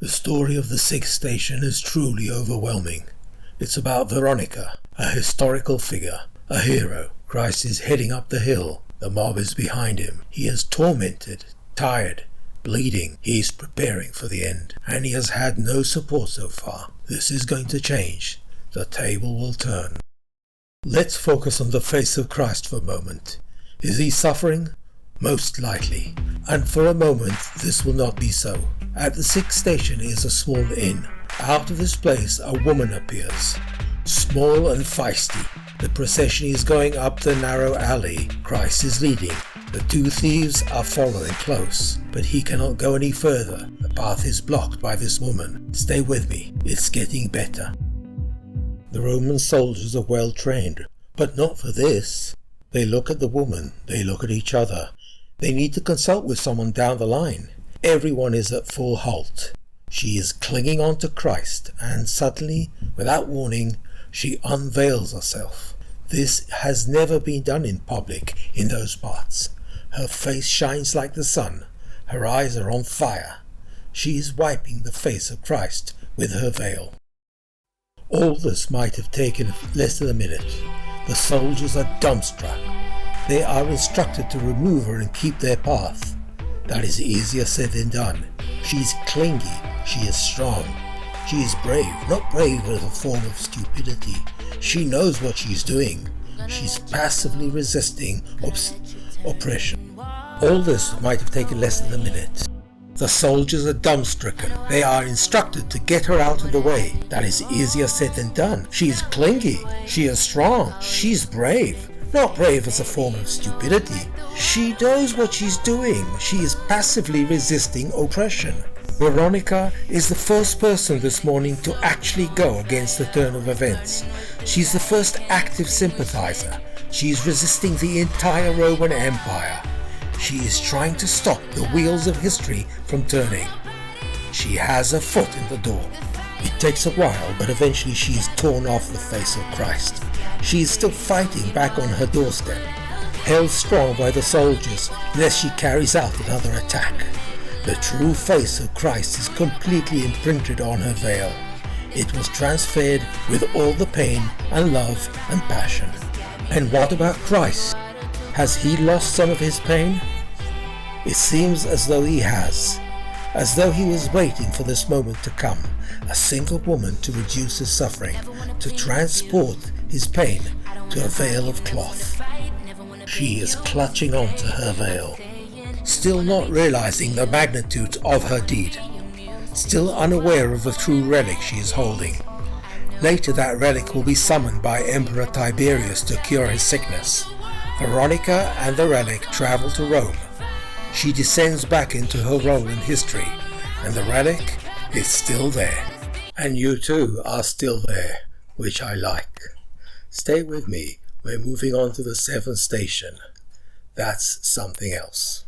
The story of the sixth station is truly overwhelming. It's about Veronica, a historical figure, a hero. Christ is heading up the hill. The mob is behind him. He is tormented, tired, bleeding. He is preparing for the end, and he has had no support so far. This is going to change. The table will turn. Let's focus on the face of Christ for a moment. Is he suffering? Most likely. And for a moment this will not be so. At the sixth station is a small inn. Out of this place a woman appears, small and feisty. The procession is going up the narrow alley. Christ is leading. The two thieves are following close, but he cannot go any further. The path is blocked by this woman. Stay with me. It's getting better. The Roman soldiers are well trained, but not for this. They look at the woman. They look at each other. They need to consult with someone down the line. Everyone is at full halt. She is clinging on to Christ, and suddenly, without warning, she unveils herself. This has never been done in public in those parts. Her face shines like the sun. Her eyes are on fire. She is wiping the face of Christ with her veil. All this might have taken less than a minute. The soldiers are dumbstruck. They are instructed to remove her and keep their path. That is easier said than done. She is clingy. She is strong. She is brave. Not brave as a form of stupidity. She knows what she's doing. She's passively resisting oppression. All this might have taken less than a minute. The soldiers are dumbstricken. They are instructed to get her out of the way. That is easier said than done. She is clingy. She is strong. She's brave. Not brave as a form of stupidity. She knows what she's doing. She is passively resisting oppression. Veronica is the first person this morning to actually go against the turn of events. She's the first active sympathizer. She is resisting the entire Roman Empire. She is trying to stop the wheels of history from turning. She has her foot in the door. It takes a while, but eventually she is torn off the face of Christ. She is still fighting back on her doorstep, held strong by the soldiers lest she carries out another attack. The true face of Christ is completely imprinted on her veil. It was transferred with all the pain and love and passion. And what about Christ? Has he lost some of his pain? It seems as though he has, as though he was waiting for this moment to come, a single woman to reduce his suffering, to transport his pain to a veil of cloth. She is clutching onto her veil, still not realizing the magnitude of her deed, still unaware of the true relic she is holding. Later that relic will be summoned by Emperor Tiberius to cure his sickness. Veronica and the relic travel to Rome. She descends back into her role in history, and the relic is still there. And you too are still there, which I like. Stay with me. We're moving on to the seventh station. That's something else.